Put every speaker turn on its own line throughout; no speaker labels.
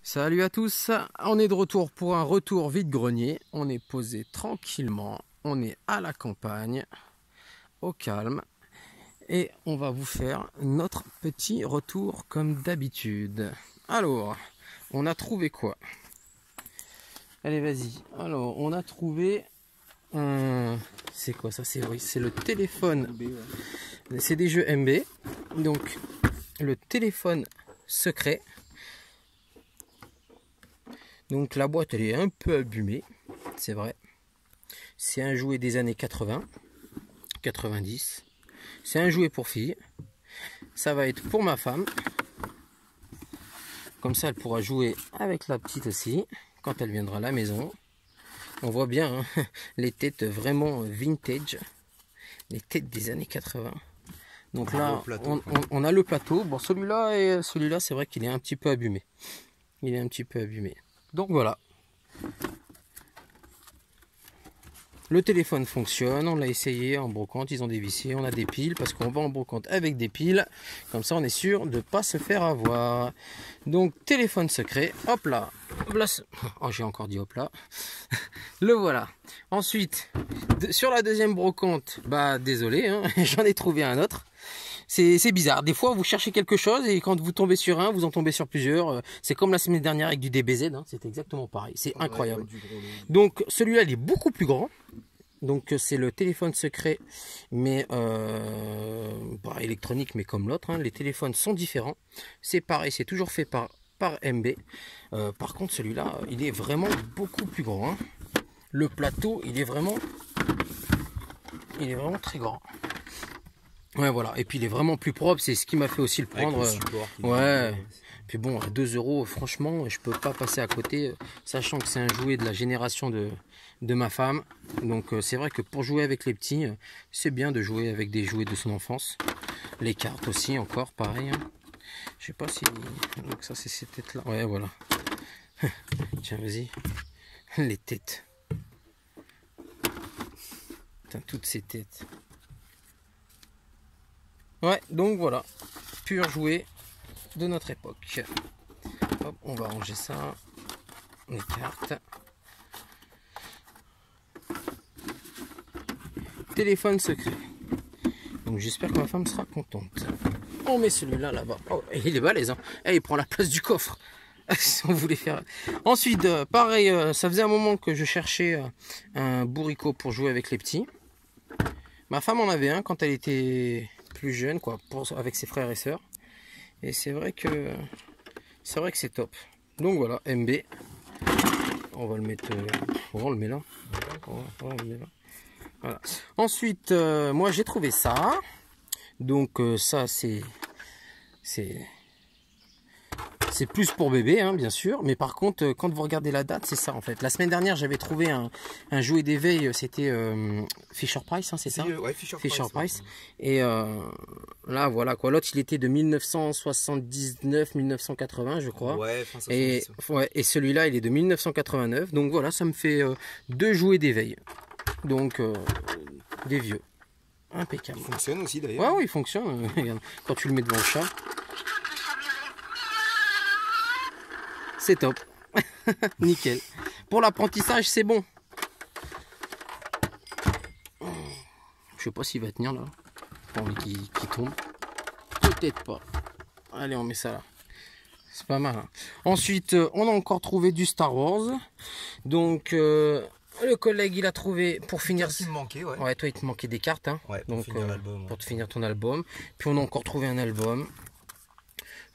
Salut à tous, on est de retour pour un retour vide-grenier. On est posé tranquillement, on est à la campagne, au calme. Et on va vous faire notre petit retour comme d'habitude. Alors, on a trouvé quoi? Allez, vas-y. Alors, on a trouvé un... C'est quoi ça? C'est oui, c'est le téléphone. C'est des jeux MB. Donc, le téléphone secret. Donc la boîte elle est un peu abîmée, c'est vrai. C'est un jouet des années 80, 90. C'est un jouet pour filles. Ça va être pour ma femme. Comme ça elle pourra jouer avec la petite aussi, quand elle viendra à la maison. On voit bien hein, les têtes vraiment vintage. Les têtes des années 80. Donc là, on a le plateau. Bon, celui-là, c'est vrai qu'il est un petit peu abîmé. Il est un petit peu abîmé. Donc voilà. Le téléphone fonctionne, on l'a essayé en brocante, ils ont des viciers, on a des piles parce qu'on va en brocante avec des piles. Comme ça on est sûr de ne pas se faire avoir. Donc téléphone secret, hop là. Oh j'ai encore dit hop là. Le voilà. Ensuite, sur la deuxième brocante, bah désolé, hein, j'en ai trouvé un autre. C'est bizarre, des fois vous cherchez quelque chose et quand vous tombez sur un, vous en tombez sur plusieurs. C'est comme la semaine dernière avec du DBZ, hein, c'était exactement pareil, c'est incroyable. Donc celui-là il est beaucoup plus grand. Donc c'est le téléphone secret, mais électronique, mais comme l'autre, hein. Les téléphones sont différents. C'est pareil, c'est toujours fait par MB. Par contre celui-là, il est vraiment beaucoup plus grand, hein. Le plateau, il est vraiment très grand. Ouais voilà, et puis il est vraiment plus propre, c'est ce qui m'a fait aussi le prendre. Ouais, puis bon, à 2 €, franchement, je peux pas passer à côté, sachant que c'est un jouet de la génération de ma femme. Donc c'est vrai que pour jouer avec les petits, c'est bien de jouer avec des jouets de son enfance. Les cartes aussi, encore pareil. Hein. Je sais pas si... Donc ça c'est ces têtes là. Ouais voilà. Tiens vas-y. Les têtes. Putain, toutes ces têtes. Ouais, donc voilà, pur jouet de notre époque. Hop, on va ranger ça, les cartes. Téléphone secret. Donc j'espère que ma femme sera contente. On met celui-là là-bas. Oh, il est balèze, hein. Et il prend la place du coffre. Si on voulait faire. Ensuite, pareil, ça faisait un moment que je cherchais un bourricot pour jouer avec les petits. Ma femme en avait un quand elle était plus jeune, quoi, avec ses frères et sœurs. Et c'est vrai que c'est top. Donc voilà, MB. On va le mettre. On le met là. On le met là. Voilà. Ensuite, moi j'ai trouvé ça. Donc ça c'est plus pour bébé, hein, bien sûr. Mais par contre, quand vous regardez la date, c'est ça en fait. La semaine dernière, j'avais trouvé un jouet d'éveil. C'était Fisher Price, hein, c'est ça?
Ouais, Fisher
Price. Et là, voilà quoi. L'autre, il était de 1979-1980, je crois.
Ouais, fin 70.
Et celui-là, il est de 1989. Donc voilà, ça me fait 2 jouets d'éveil. Donc des vieux. Impeccable.
Il fonctionne aussi d'ailleurs.
Ouais, oui, il fonctionne. Quand tu le mets devant le chat. C'est top. Nickel. Pour l'apprentissage, c'est bon. Je sais pas s'il va tenir là. Pas envie qu'il tombe. Peut-être pas. Allez, on met ça là. C'est pas mal. Hein. Ensuite, on a encore trouvé du Star Wars. Donc, le collègue, il a trouvé pour finir.
Il me manquait, ouais.
Ouais, toi, il te manquait des cartes. Hein.
Ouais, pour finir l'album.
Pour te finir ton album. Puis, on a encore trouvé un album.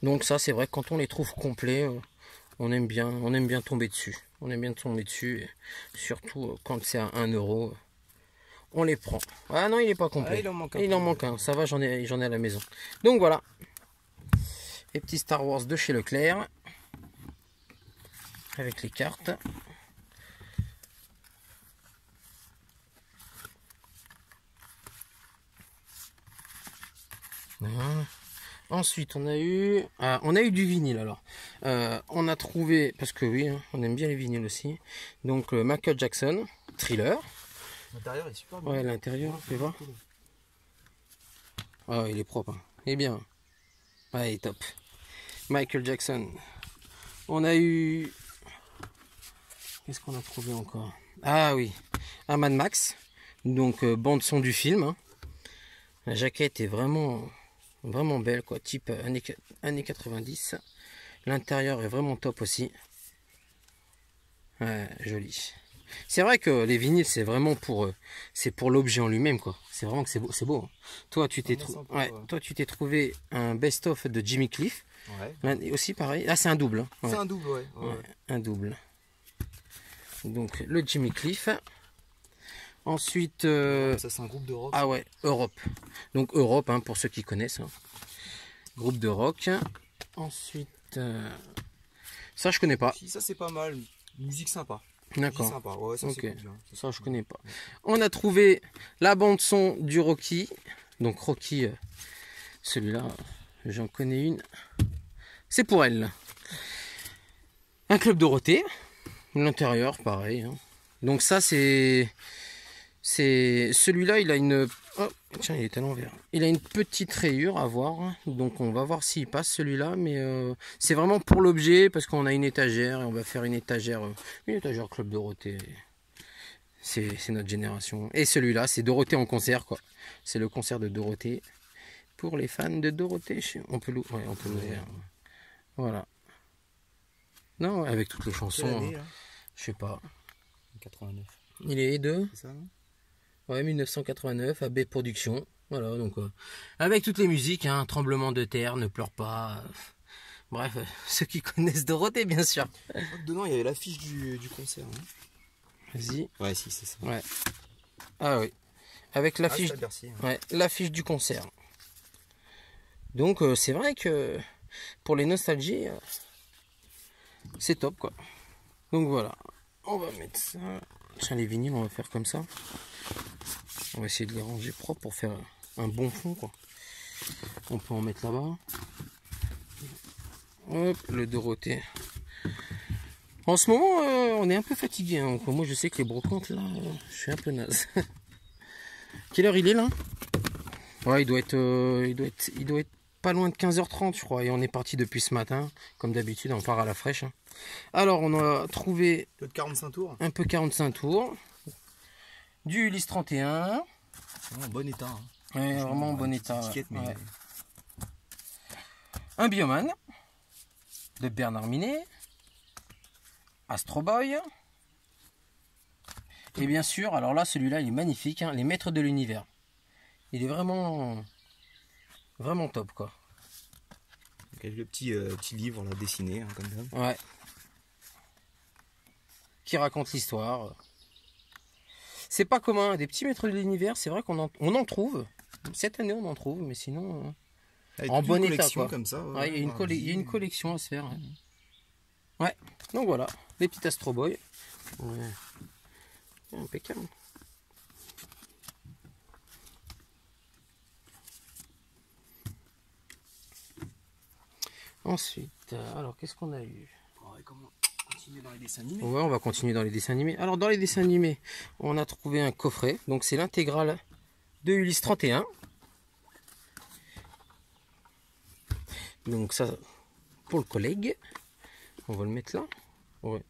Donc, ça, c'est vrai que quand on les trouve complets. On aime bien tomber dessus. On aime bien tomber dessus. Surtout quand c'est à 1 €. On les prend. Ah non, il n'est pas complet.
Ah, il en manque un.
Ça va, j'en ai à la maison. Donc voilà. Les petits Star Wars de chez Leclerc. Avec les cartes. Voilà. Ensuite, on a eu du vinyle alors. On a trouvé, parce que oui, hein, on aime bien les vinyles aussi. Donc Michael Jackson, Thriller.
L'intérieur est super bon.
Ouais, l'intérieur, tu vois. Ah, il est propre. Hein. Il est bien. Ouais, il est top. Michael Jackson, On a eu... Qu'est-ce qu'on a trouvé encore? Ah oui, un Mad Max. Donc bande son du film. Hein. La jaquette est vraiment belle, quoi. Type années 90. L'intérieur est vraiment top aussi. Ouais, joli. C'est vrai que les vinyles, c'est vraiment pour l'objet en lui-même, quoi. C'est vraiment que c'est beau. Hein. Toi, tu t'es trouvé un best-of de Jimmy Cliff.
Ouais.
Et aussi pareil. Ah, c'est un double. Hein. Ouais.
C'est un double, ouais.
Un double. Donc le Jimmy Cliff. Ensuite.
Ça, c'est un groupe de rock.
Ah ouais, Europe. Donc Europe, hein, pour ceux qui connaissent. Hein. Groupe de rock. Ensuite. Ça, je connais pas.
Si, ça, c'est pas mal. Musique sympa.
D'accord.
Sympa. Ouais, ça,
Ok.
bien.
Ça, je connais pas. On a trouvé la bande son du Rocky. Donc Rocky, celui-là, j'en connais une. C'est pour elle. Un Club Dorothée. L'intérieur, pareil. Hein. Donc ça, c'est celui-là, il a une... Oh, tiens, il est à l'envers. Il a une petite rayure à voir. Donc on va voir s'il passe celui-là. Mais c'est vraiment pour l'objet parce qu'on a une étagère et on va faire une étagère Club Dorothée. C'est notre génération. Et celui-là, c'est Dorothée en concert, quoi. C'est le concert de Dorothée. Pour les fans de Dorothée, on peut l'ouvrir. Voilà. Non, avec toutes les chansons.
Quelle année, là
je sais pas.
89.
Il est de...
C'est ça, non?
Ouais, 1989, AB Productions. Voilà, donc avec toutes les musiques, hein, Tremblement de terre, Ne pleure pas. Bref, ceux qui connaissent Dorothée, bien sûr.
Dedans, il y avait l'affiche du concert. Hein.
Vas-y.
Ouais, si, c'est ça.
Ouais. Ah oui. Avec l'affiche.
Ah, Bercy, hein.
Ouais, l'affiche du concert. Donc c'est vrai que pour les nostalgies, c'est top, quoi. Donc voilà. On va mettre ça. Tiens, les vinyles, on va faire comme ça. On va essayer de les ranger propre pour faire un bon fond, quoi. On peut en mettre là-bas. Hop, le Dorothée. En ce moment, on est un peu fatigué. Hein. Moi, je sais que les brocantes, là, je suis un peu naze. Quelle heure il est, là? Ouais, il doit être pas loin de 15h30, je crois. Et on est parti depuis ce matin. Comme d'habitude, on part à la fraîche. Hein. Alors, on a trouvé...
Un peu de 45 tours.
Un peu 45 tours. Du Ulysse 31.
En bon état. Hein.
Ouais, vraiment en bon état.
Étiquette, mais...
ouais. Un Bioman de Bernard Minet. Astro Boy. Et bien sûr, alors là, celui-là, il est magnifique. Hein, Les Maîtres de l'Univers. Il est vraiment top, quoi.
Avec le petit livre là, dessiné, hein, comme ça.
Ouais. Qui raconte l'histoire. C'est pas commun, des petits Maîtres de l'Univers, c'est vrai qu'on en trouve. Cette année, on en trouve, mais sinon... en bon état, quoi.
Comme ça,
ouais, il y a une collection à se faire. Ouais, donc voilà, les petits Astro Boy. Ouais. Impeccable. Ensuite, alors qu'est-ce qu'on a eu?
Continuer dans les dessins animés.
Ouais, on va continuer dans les dessins animés. Alors dans les dessins animés, on a trouvé un coffret. Donc c'est l'intégrale de Ulysse 31. Donc ça, pour le collègue, on va le mettre là. Ouais.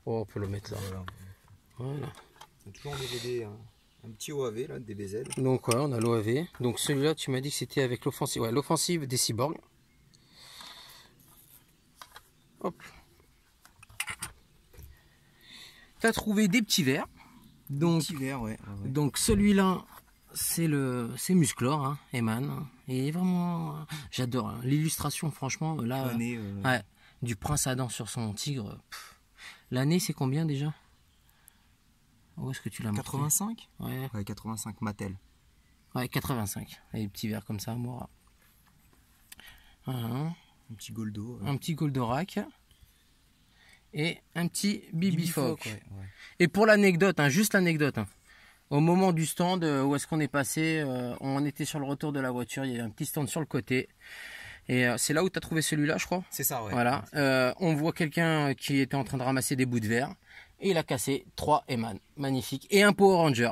Oh, on peut le mettre là. Voilà.
C'est toujours en DVD, un petit OAV là, DBZ.
Donc ouais, on a l'OAV. Donc celui-là, tu m'as dit que c'était avec l'offensive. Ouais, l'offensive des cyborgs. Hop. T'as trouvé des petits verres. Donc,
petit verre, ouais.
Donc celui-là, c'est Musclor, hein, Eman. Et vraiment, j'adore. Hein. L'illustration, franchement, là, ouais, du prince Adam sur son tigre. L'année, c'est combien déjà? Où est-ce que tu l'as marqué?
85?
Ouais.
Ouais, 85, Mattel.
Ouais, 85. Et des petits verres comme ça, Mora. Un
petit Goldo.
Un petit Goldorak. Et un petit Bibifoc.
Ouais.
Et pour l'anecdote, hein, juste l'anecdote. Hein, au moment du stand, où est-ce qu'on est passé, on était sur le retour de la voiture, il y avait un petit stand sur le côté. Et c'est là où tu as trouvé celui-là, je crois.
C'est ça, ouais.
Voilà. On voit quelqu'un qui était en train de ramasser des bouts de verre. Et il a cassé 3 Eman. Magnifique. Et un Power Ranger.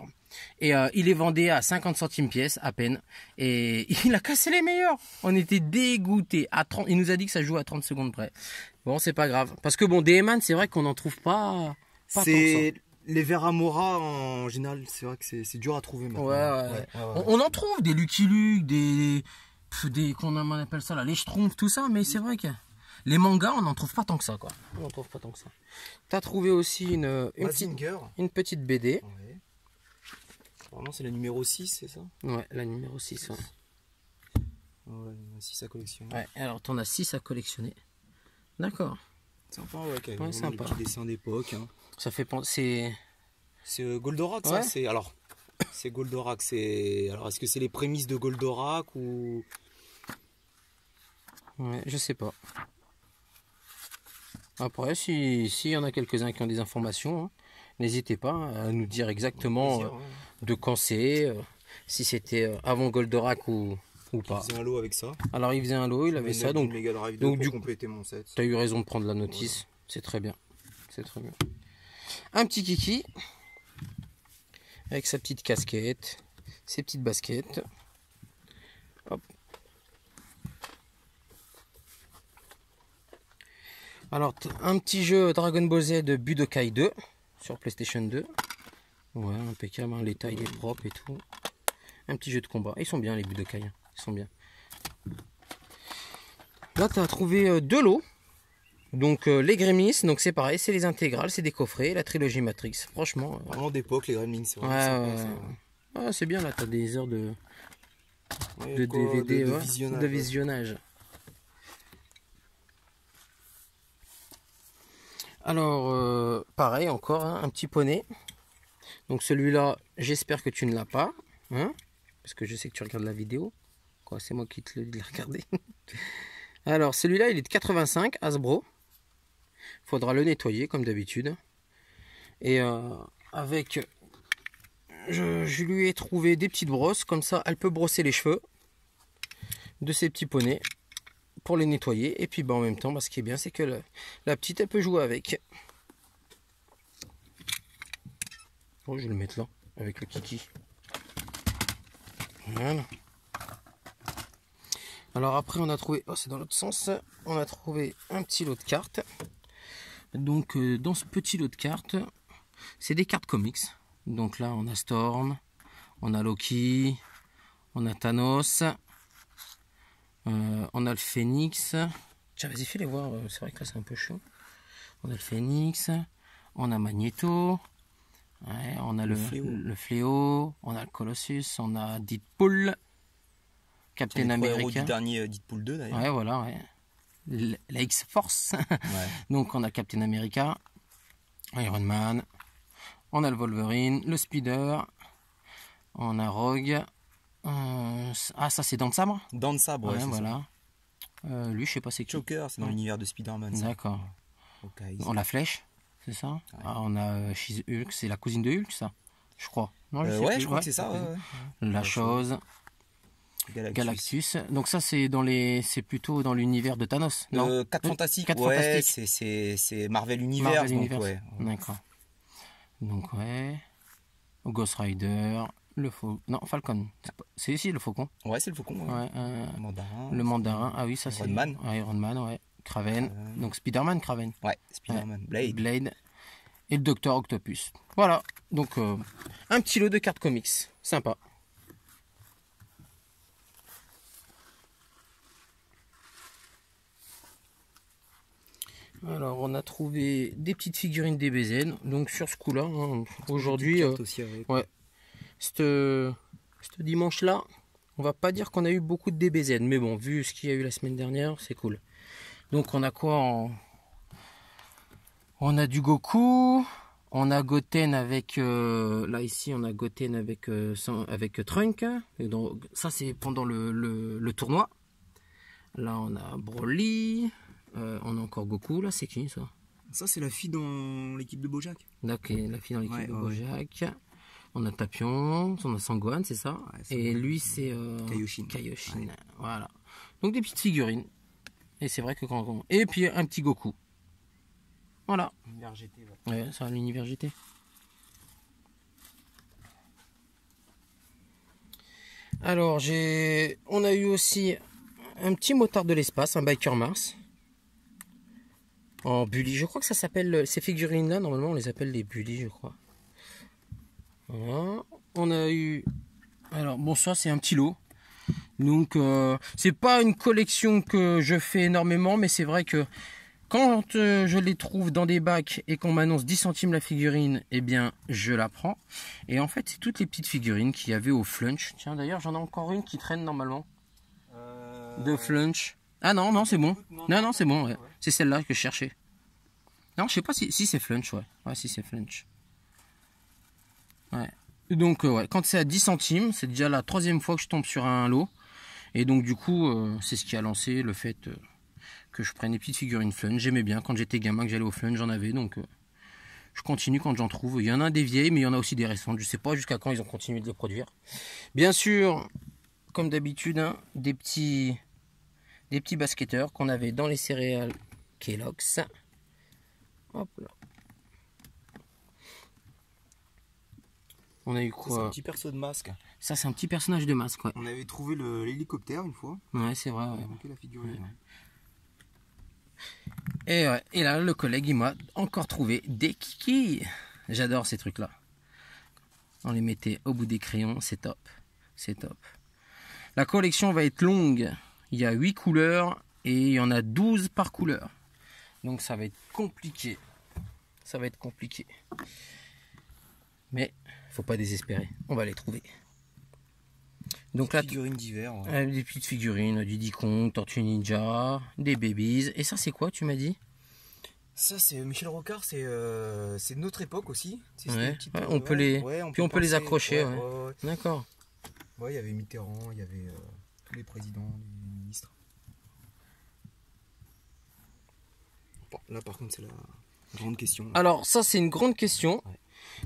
Et il les vendait à 50 centimes pièce à peine. Et il a cassé les meilleurs. On était dégoûtés. Il nous a dit que ça joue à 30 secondes près. Bon, c'est pas grave. Parce que bon, des Eman, c'est vrai qu'on n'en trouve pas tant que ça.
Les Veramora en général, c'est vrai que c'est dur à trouver maintenant.
Ouais. On en trouve des Lucky Luke, des qu'on appelle ça là, les Schtroumpfs, tout ça, mais c'est vrai que les mangas, on n'en trouve pas tant que ça, quoi. On n'en trouve pas tant que ça. T'as trouvé aussi une petite BD.
Ouais. Normalement, c'est la numéro 6, c'est ça?
Ouais, la numéro 6. Ouais.
Ouais, 6 à collectionner.
Ouais, alors t'en as 6 à collectionner. D'accord.
Sympa, ouais,
Ouais, sympa.
Des petits dessins d'époque. Hein.
Ça fait penser.
C'est Goldorak,
ouais.
Ça. C'est Goldorak. Alors, est-ce que c'est les prémices de Goldorak ou.
Ouais, je sais pas. Après, s'il y en a quelques-uns qui ont des informations, hein, n'hésitez pas à nous dire exactement de quand c'est, si c'était avant Goldorak ou pas.
Il faisait un lot avec ça.
Alors, il faisait un lot, il avait ça, donc
du coup, compléter mon set.
Tu as eu raison de prendre la notice, voilà. C'est très bien. C'est très bien. Un petit kiki, avec sa petite casquette, ses petites baskets. Hop. Alors, un petit jeu Dragon Ball Z de Budokai 2 sur PlayStation 2. Ouais, impeccable, hein, les tailles, est propre et tout. Un petit jeu de combat. Ils sont bien, les Budokai. Hein. Ils sont bien. Là, tu as trouvé 2 lots. Donc, les Gremlins, donc c'est pareil, c'est les intégrales, c'est des coffrets, la trilogie Matrix. Franchement.
Vraiment d'époque, les Gremlins. C'est
ouais, c'est bien, là, tu as des heures de DVD, de visionnage. Alors, pareil encore, hein, un petit poney. Donc celui-là, j'espère que tu ne l'as pas. Hein, parce que je sais que tu regardes la vidéo. Quoi, c'est moi qui te le dis de la regarder. Alors, celui-là, il est de 85, Hasbro. Il faudra le nettoyer, comme d'habitude. Et avec... Je lui ai trouvé des petites brosses. Comme ça, elle peut brosser les cheveux de ces petits poneys. Pour les nettoyer, et puis en même temps, ce qui est bien, c'est que la petite, elle peut jouer avec. Oh, je vais le mettre là, avec le kiki. Voilà. Alors après, on a trouvé, c'est dans l'autre sens, on a trouvé un petit lot de cartes. Donc, dans ce petit lot de cartes, c'est des cartes comics. Donc là, on a Storm, on a Loki, on a Thanos. On a le Phénix. Tiens, vas-y, fais-les voir. C'est vrai que là, c'est un peu chaud. On a le Phénix. On a Magneto. Ouais, on a le Fléau. On a le Colossus. On a Deadpool. Captain America.
Du dernier Deadpool 2, d'ailleurs.
Ouais, voilà. Ouais. La X-Force. Ouais. Donc, on a Captain America. Iron Man. On a le Wolverine. Le Spider. On a Rogue. Ça c'est Dents de Sabre.
Dents de Sabre,
ouais, voilà. Lui, je sais pas c'est qui.
Joker, c'est dans l'univers de Spider-Man.
D'accord.
Okay.
On a Flèche, c'est ça. Ouais. On a She-Hulk, c'est la cousine de Hulk, ça, je crois. Non,
je crois que c'est ça. Ouais.
La chose. Galactus. Donc ça c'est plutôt dans l'univers de Thanos. Non.
4 Fantastiques.
4
ouais,
Fantastiques.
C'est Marvel Universe.
Ouais. D'accord. Donc ouais. Ghost Rider. Falcon. C'est ici le faucon.
Ouais, c'est le faucon. Ouais.
Le mandarin. Ah oui, ça c'est. Iron Man, ouais. Kraven. Donc Spider-Man, Kraven.
Ouais, Spider-Man. Blade.
Et le Docteur Octopus. Voilà. Donc un petit lot de cartes comics. Sympa. Alors, on a trouvé des petites figurines DBZ. Donc sur ce coup-là, hein, aujourd'hui, ouais. Ce dimanche-là, on va pas dire qu'on a eu beaucoup de DBZ, mais bon, vu ce qu'il y a eu la semaine dernière, c'est cool. Donc on a quoi On a du Goku, on a Goten avec là ici on a Goten avec Trunk. Et donc, ça c'est pendant le tournoi. Là on a Broly, on a encore Goku. Là c'est qui ça?
Ça c'est la fille dans l'équipe de Bojack.
D'accord, la fille dans l'équipe de Bojack. On a Tapion, on a Sangohan, c'est ça. Ouais, et lui, c'est
Kaioshin.
Ouais. Voilà. Donc des petites figurines. Et c'est vrai que quand on... Et puis un petit Goku. Voilà.
L'univers GT.
Ouais, c'est l'univers GT. Alors, on a eu aussi un petit motard de l'espace, un Biker Mars. En bully. Je crois que ça s'appelle, ces figurines-là, normalement, on les appelle les bully, je crois. Voilà. On a eu... Alors, bon, ça, c'est un petit lot. Donc, c'est pas une collection que je fais énormément, mais c'est vrai que quand je les trouve dans des bacs et qu'on m'annonce 10 centimes la figurine, eh bien, je la prends. Et en fait, c'est toutes les petites figurines qu'il y avait au Flunch. Tiens, d'ailleurs, j'en ai encore une qui traîne normalement. De Flunch. Ah non, non, c'est bon. Non, c'est bon, ouais. C'est celle-là que je cherchais. Non, je sais pas si c'est Flunch, ouais. Ouais, si c'est Flunch. Ouais. Donc, ouais, quand c'est à 10 centimes, c'est déjà la 3e fois que je tombe sur un lot. Et donc, du coup, c'est ce qui a lancé le fait que je prenne des petites figurines Flunch. J'aimais bien quand j'étais gamin, que j'allais au Flunch, j'en avais. Donc, je continue quand j'en trouve. Il y en a des vieilles, mais il y en a aussi des récentes. Je sais pas jusqu'à quand ils ont continué de les produire. Bien sûr, comme d'habitude, hein, des petits basketteurs qu'on avait dans les céréales Kellogg's. Hop là. On a eu quoi?
C'est un petit perso de masque.
Ça, c'est un petit personnage de masque, ouais.
On avait trouvé l'hélicoptère une fois.
Ouais, c'est vrai.
On
Ouais.
a manqué la figurine.
Ouais. Et là, le collègue, il m'a encore trouvé des kikis. J'adore ces trucs-là. On les mettait au bout des crayons, c'est top. C'est top. La collection va être longue. Il y a 8 couleurs et il y en a 12 par couleur. Donc ça va être compliqué. Ça va être compliqué. Mais faut pas désespérer. On va les trouver. Donc là,
figurines d'hiver. Ouais.
des petites figurines, du Diddy Kong, Tortue Ninja, des babies. Et ça, c'est quoi, tu m'as dit?
Ça, c'est Michel Rocard, c'est de notre époque aussi.
Ouais. On peut les, puis on peut les accrocher. Ouais. D'accord.
Ouais, il y avait Mitterrand, il y avait tous les présidents, les ministres. Bon, là, par contre, c'est la grande question.
Alors, ça, c'est une grande question. Ouais.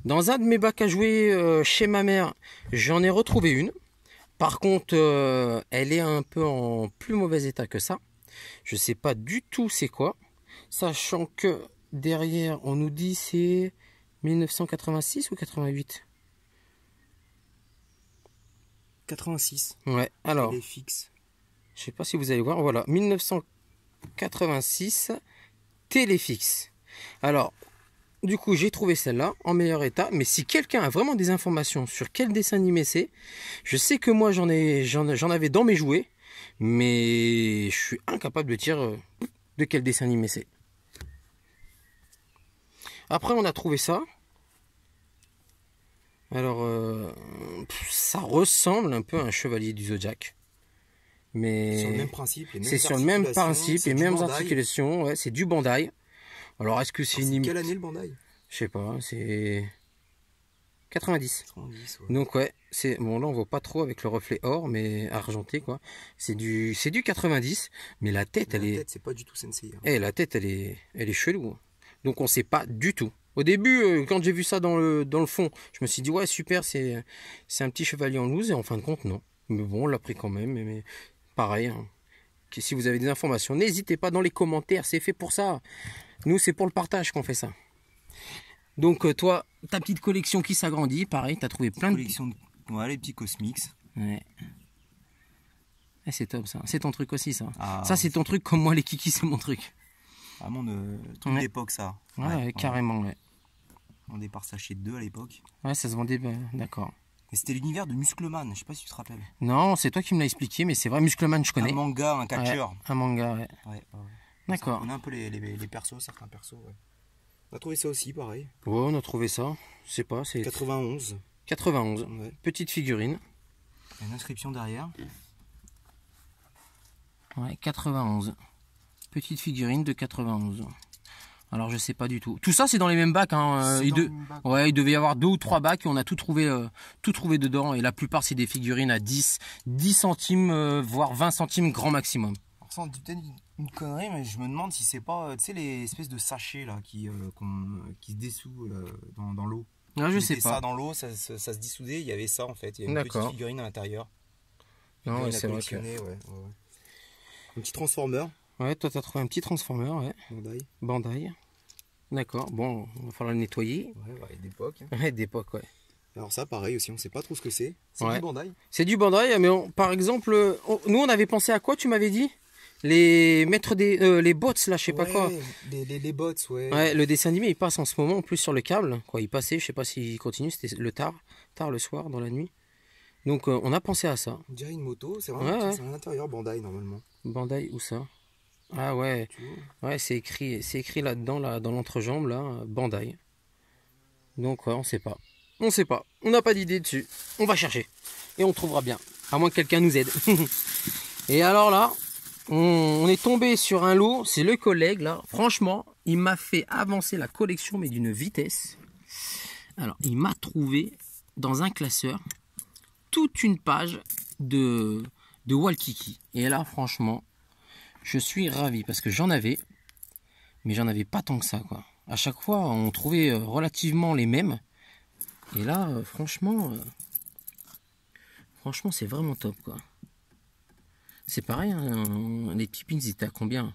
Dans un de mes bacs à jouer chez ma mère, j'en ai retrouvé une. Par contre, elle est un peu en plus mauvais état que ça. Je sais pas du tout c'est quoi. Sachant que derrière, on nous dit c'est 1986 ou 88?
86.
Ouais, alors.
Elle est fixe.
Je sais pas si vous allez voir. Voilà, 1986, téléfixe. Alors, du coup, j'ai trouvé celle-là en meilleur état. Mais si quelqu'un a vraiment des informations sur quel dessin animé c'est, je sais que moi j'en avais dans mes jouets, mais je suis incapable de dire de quel dessin animé c'est. Après, on a trouvé ça. Alors, ça ressemble un peu à un chevalier du Zodiac. Mais
sur le même principe,
c'est sur le même principe, les mêmes articulations. Ouais, c'est du Bandai. Alors, est-ce que c'est une...
Quelle année le Bandai?
Je sais pas, c'est 90.
90, ouais.
Donc ouais, c'est bon, là on voit pas trop avec le reflet or, mais argenté quoi. C'est du 90, mais la tête, elle est...
c'est pas du tout Sensei. Hein.
La tête, elle est chelou. Donc on sait pas du tout. Au début, quand j'ai vu ça dans le fond, je me suis dit ouais super, c'est un petit chevalier en loose, et en fin de compte non. Mais bon, on l'a pris quand même. Mais pareil, hein. Si vous avez des informations, n'hésitez pas dans les commentaires, c'est fait pour ça. Nous, c'est pour le partage qu'on fait ça. Donc toi, ta petite collection qui s'agrandit, pareil, tu as trouvé plein de...
collection ouais, les petits Cosmix.
Ouais. C'est top ça. C'est ton truc aussi ça.
Ah,
ça c'est ton truc comme moi les kikis c'est mon truc.
Vraiment truc d'époque ça.
Ouais, carrément ouais.
On départ sachet de 2 à l'époque.
Ouais, ça se vendait, d'accord.
Et c'était l'univers de Muscleman, je sais pas si tu te rappelles.
Non, c'est toi qui me l'as expliqué, mais c'est vrai, Muscleman je connais.
Un manga, un catcheur.
Ouais, un manga, ouais. D'accord.
On a un peu les persos, certains persos. Ouais. On a trouvé ça aussi, pareil.
Ouais, on a trouvé ça. Je sais pas, c'est...
91.
91.
Ouais.
Petite figurine.
Il y a une inscription derrière.
Ouais, 91. Petite figurine de 91. Alors je sais pas du tout. Tout ça c'est dans les mêmes bacs. Hein. Ouais, il devait y avoir 2 ou 3 bacs et on a tout trouvé dedans. Et la plupart c'est des figurines à 10 centimes, voire 20 centimes grand maximum.
Alors ça on dit peut-être une connerie, mais je me demande si c'est pas, tu sais, les espèces de sachets là qui se dessous dans l'eau.
Ah, je sais pas.
Ça dans l'eau, ça se dissoudait. Il y avait ça en fait. Il y avait une petite figurine à l'intérieur.
Non, ouais, c'est vrai que...
Un petit transformer.
Ouais, toi t'as trouvé un petit transformer, ouais. Bandai. D'accord, bon, il va falloir le nettoyer.
Ouais, d'époque.
Ouais, d'époque, ouais.
Alors ça, pareil aussi, on sait pas trop ce que c'est. C'est
Ouais.
du Bandai.
C'est du Bandai, mais par exemple, nous on avait pensé à quoi, tu m'avais dit? Les mettre les bots là, je sais pas quoi.
Les bots, ouais.
Ouais, le dessin animé il passe en ce moment en plus sur le câble. Quoi, il passait, je sais pas s'il continue, c'était tard le soir, dans la nuit. Donc on a pensé à ça.
On dirait une moto, c'est
Ouais,
vraiment
ouais.
c'est à l'intérieur Bandai normalement.
Bandai, où ça? Ah ouais,
Tu vois.
ouais, c'est écrit là-dedans, là, dans l'entrejambe, là, Bandai. Donc ouais, on sait pas. On sait pas. On n'a pas d'idée dessus. On va chercher. Et on trouvera bien. À moins que quelqu'un nous aide. Et alors là, on est tombé sur un lot. C'est le collègue là. Franchement, il m'a fait avancer la collection, mais d'une vitesse. Alors, il m'a trouvé dans un classeur toute une page de Walkiki. Et là, franchement, je suis ravi parce que j'en avais, mais j'en avais pas tant que ça, quoi. À chaque fois, on trouvait relativement les mêmes. Et là, franchement, c'est vraiment top, quoi. C'est pareil, hein, les petits pins, ils étaient à combien?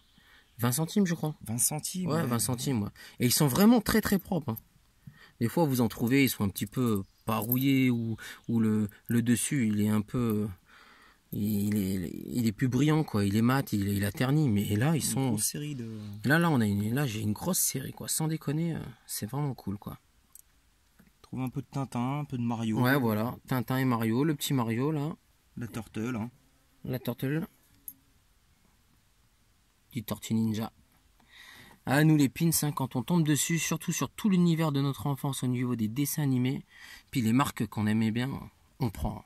20 centimes, je crois.
20 centimes.
Ouais, 20 centimes, ouais. Et ils sont vraiment très très propres, hein. Des fois, vous en trouvez, ils sont un petit peu pas rouillés ou le dessus, il est un peu... Il est plus brillant, quoi. Il est mat, il a terni. Mais là, ils sont...
Une grosse série de...
Là, j'ai une grosse série, quoi. Sans déconner, c'est vraiment cool, quoi.
Trouve un peu de Tintin, un peu de Mario.
Ouais, voilà. Tintin et Mario, le petit Mario, là.
La Turtle, hein.
La Turtle. Petite Tortue Ninja. Ah, nous les pins, hein, quand on tombe dessus, surtout sur tout l'univers de notre enfance au niveau des dessins animés, puis les marques qu'on aimait bien, on prend.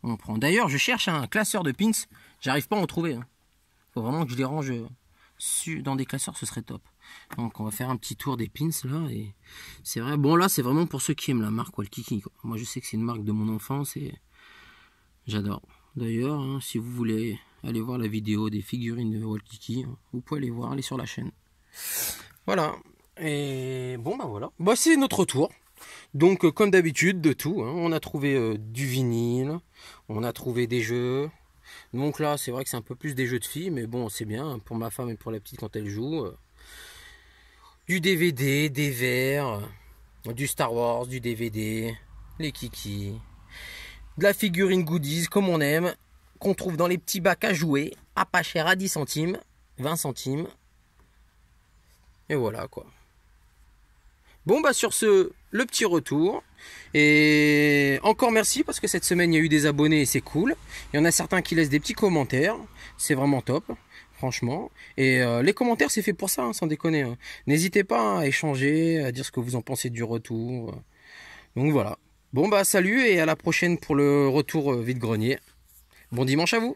On prend. D'ailleurs, je cherche un classeur de pins, j'arrive pas à en trouver. Hein. Faut vraiment que je les range dans des classeurs, ce serait top. Donc on va faire un petit tour des pins là, et c'est vrai, bon là c'est vraiment pour ceux qui aiment la marque Walkiki, quoi. Moi je sais que c'est une marque de mon enfance et j'adore. D'ailleurs, hein, si vous voulez aller voir la vidéo des figurines de Walkiki, vous pouvez aller voir, aller sur la chaîne. Voilà. Et bon bah voilà. Bah c'est notre tour. Donc comme d'habitude de tout. Hein. On a trouvé du vinyle, on a trouvé des jeux. Donc là c'est vrai que c'est un peu plus des jeux de filles, mais bon c'est bien pour ma femme et pour la petite quand elle joue. Du DVD, des verres, du Star Wars, du DVD, les kikis, de la figurine goodies comme on aime, qu'on trouve dans les petits bacs à jouer, à pas cher, à 10 centimes, 20 centimes. Et voilà quoi. Bon bah sur ce, le petit retour. Et encore merci parce que cette semaine il y a eu des abonnés et c'est cool. Il y en a certains qui laissent des petits commentaires. C'est vraiment top, franchement. Et les commentaires c'est fait pour ça, hein, sans déconner. Hein. N'hésitez pas à échanger, à dire ce que vous en pensez du retour. Donc voilà. Bon bah salut et à la prochaine pour le retour vide-grenier. Bon dimanche à vous.